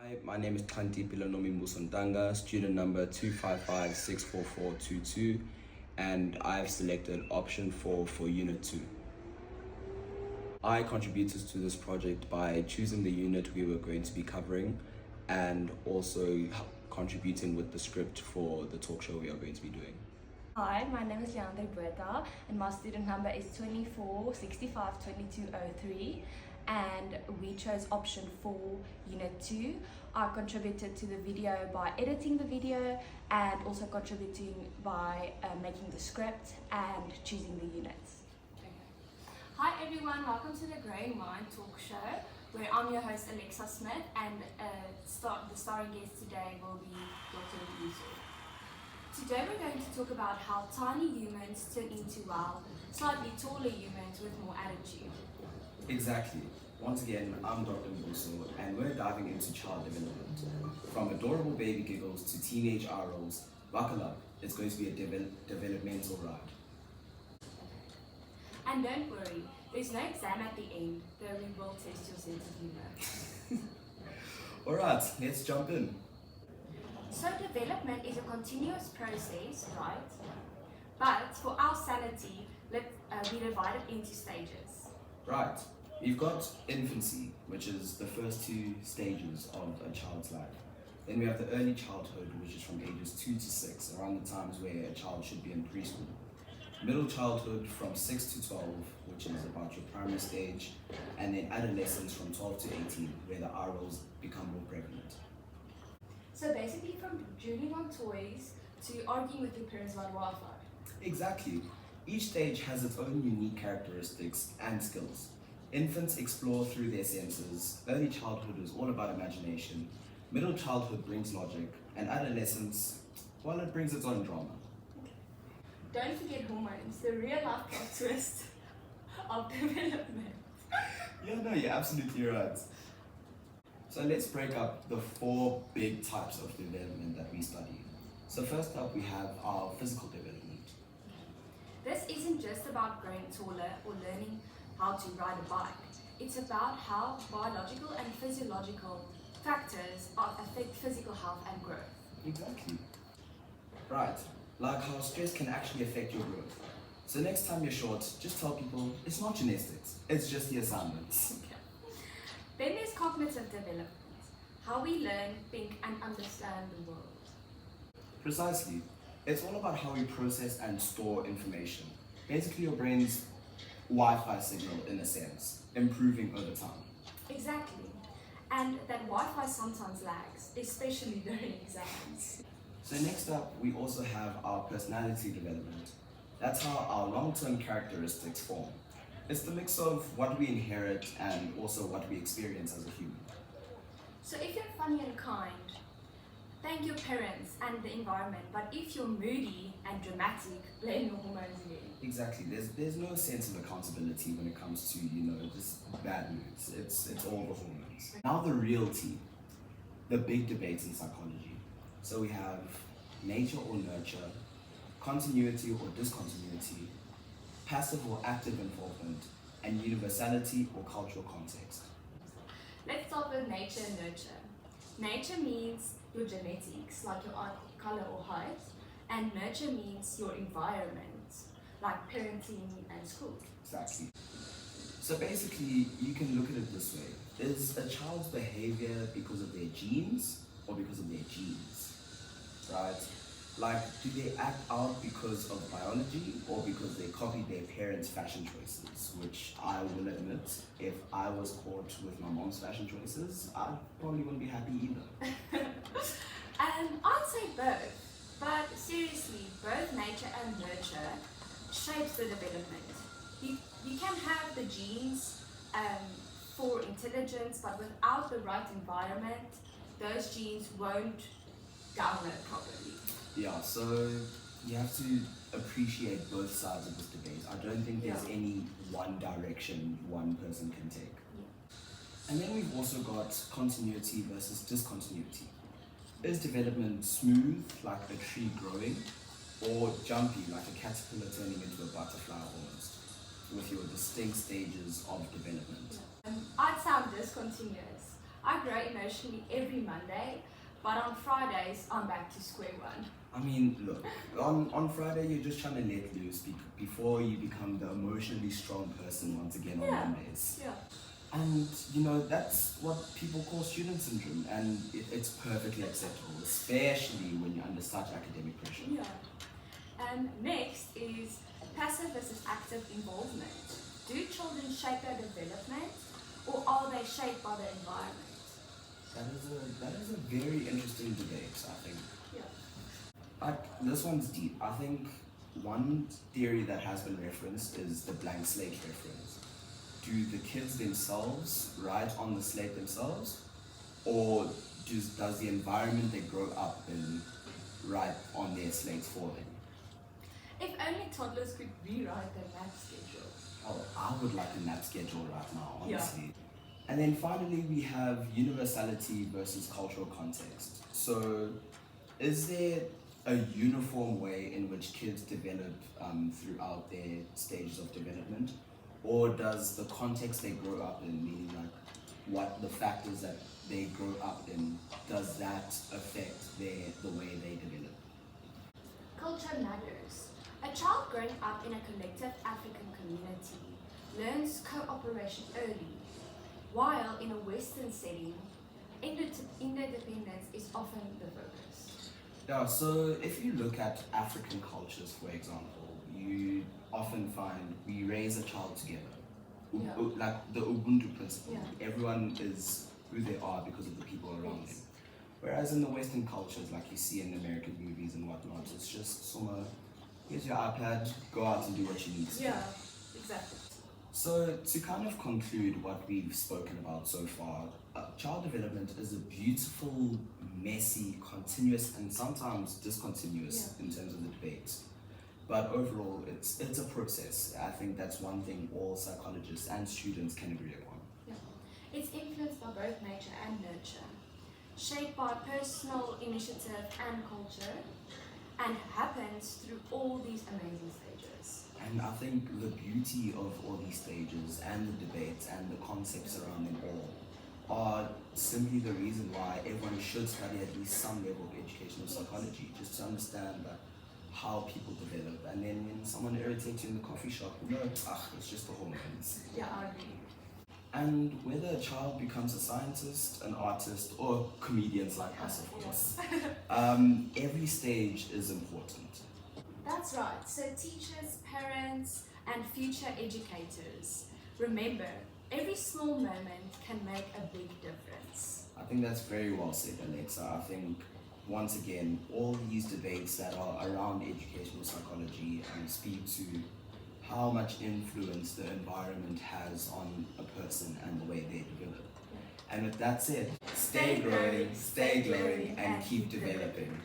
Hi, my name is Xhanti Musondanga, student number 255-64422, and I've selected option 4 for Unit 2. I contributed to this project by choosing the unit we were going to be covering and also contributing with the script for the talk show we are going to be doing. Hi, my name is Leandri Xhanti and my student number is 24652203 and we chose option 4, Unit 2. I contributed to the video by editing the video and also contributing by making the script and choosing the units. Hi everyone, welcome to the Growing Mind talk show where I'm your host Alexa Smith and the starring guest today will be Dr. Yusuf. Today we're going to talk about how tiny humans turn into, slightly taller humans with more attitude. Exactly. Once again, I'm Dr. Mbuso, and we're diving into child development. From adorable baby giggles to teenage eye rolls, buckle up, it's going to be a developmental ride. And don't worry, there's no exam at the end, though we will test your sense of humor. Alright, let's jump in. So development is a continuous process, right? But for our sanity, we divide it into stages. Right. We've got infancy, which is the first 2 stages of a child's life. Then we have the early childhood, which is from ages 2 to 6, around the times where a child should be in preschool. Middle childhood from 6 to 12, which is about your primary stage, and then adolescence from 12 to 18, where the eye rolls become more prevalent. So basically from drooling on toys to arguing with your parents about Wi-Fi. Exactly. Each stage has its own unique characteristics and skills. Infants explore through their senses, early childhood is all about imagination, middle childhood brings logic, and adolescence, well, it brings its own drama. Don't forget hormones, the real life plot twist of development. Yeah, no, you're absolutely right. So let's break up the 4 big types of development that we study. So first up, we have our physical development. This isn't just about growing taller or learning how to ride a bike. It's about how biological and physiological factors affect physical health and growth. Exactly. Right, like how stress can actually affect your growth. So next time you're short, just tell people it's not gymnastics, it's just the assignments. Okay. Then there's cognitive development, how we learn, think and understand the world. Precisely. It's all about how we process and store information. Basically your brain's Wi-Fi signal in a sense, improving over time. Exactly. And that Wi-Fi sometimes lags, especially during exams. So next up, we also have our personality development. That's how our long-term characteristics form. It's the mix of what we inherit and also what we experience as a human. So if you're funny and kind, thank your parents and the environment, but if you're moody and dramatic, blame your hormones again. Exactly. There's no sense of accountability when it comes to, just bad moods. It's all the hormones. Now the real tea, the big debates in psychology. So we have nature or nurture, continuity or discontinuity, passive or active involvement, and universality or cultural context. Let's start with nature and nurture. Nature means your genetics, like your color or height, and nurture means your environment, like parenting and school. Exactly. So basically, you can look at it this way. Is a child's behavior because of their genes or because of their genes? Right? Like, do they act out because of biology or because they copied their parents' fashion choices? Which I will admit, if I was caught with my mom's fashion choices, I probably wouldn't be happy either. I'd say both, but seriously, both nature and nurture shapes the development. You can have the genes for intelligence, but without the right environment, those genes won't download properly. Yeah, so you have to appreciate both sides of this debate. I don't think there's any one direction one person can take. Yeah. And then we've also got continuity versus discontinuity. Is development smooth, like a tree growing, or jumpy, like a caterpillar turning into a butterfly almost, with your distinct stages of development? I'd sound discontinuous. I grow emotionally every Monday, but on Fridays I'm back to square one. I mean, look, on Friday you're just trying to let loose before you become the emotionally strong person once again on Mondays. Yeah. And that's what people call student syndrome, and it's perfectly acceptable, especially when you're under such academic pressure. Yeah. Next is passive versus active involvement. Do children shape their development, or are they shaped by the environment? That is a very interesting debate, I think. Yeah. This one's deep. I think one theory that has been referenced is the blank slate reference. Do the kids themselves write on the slate themselves, or does the environment they grow up in write on their slates for them? If only toddlers could rewrite their math schedule. Oh, I would like a nap schedule right now, honestly. Yeah. And then finally, we have universality versus cultural context. So, is there a uniform way in which kids develop throughout their stages of development? Or does the context they grow up in, meaning like what the factors that they grow up in, does that affect the way they develop? Culture matters. A child growing up in a collective African community learns cooperation early, while in a Western setting, interdependence is often the focus. Yeah, so if you look at African cultures, for example, you often find we raise a child together. Like the Ubuntu principle. Yeah. Everyone is who they are because of the people around them. Whereas in the Western cultures, like you see in American movies and whatnot, it's just here's your iPad, go out and do what you need to do. Yeah, exactly. So to kind of conclude what we've spoken about so far, child development is a beautiful, messy, continuous, and sometimes discontinuous in terms of the debate. But overall, it's a process. I think that's one thing all psychologists and students can agree upon. Yeah. It's influenced by both nature and nurture, shaped by personal initiative and culture, and happens through all these amazing stages. And I think the beauty of all these stages and the debates and the concepts around them all are simply the reason why everyone should study at least some level of educational psychology, just to understand how people develop. And then when someone irritates you in the coffee shop, it's just the hormones. Yeah, I agree. And whether a child becomes a scientist, an artist, or comedians like us, of course, every stage is important. That's right. So teachers, parents, and future educators, remember, every small moment can make a big difference. I think that's very well said, Alexa. I think, once again, all these debates that are around educational psychology speak to how much influence the environment has on a person and the way they develop. And with that said, stay growing, stay glowing, and keep developing.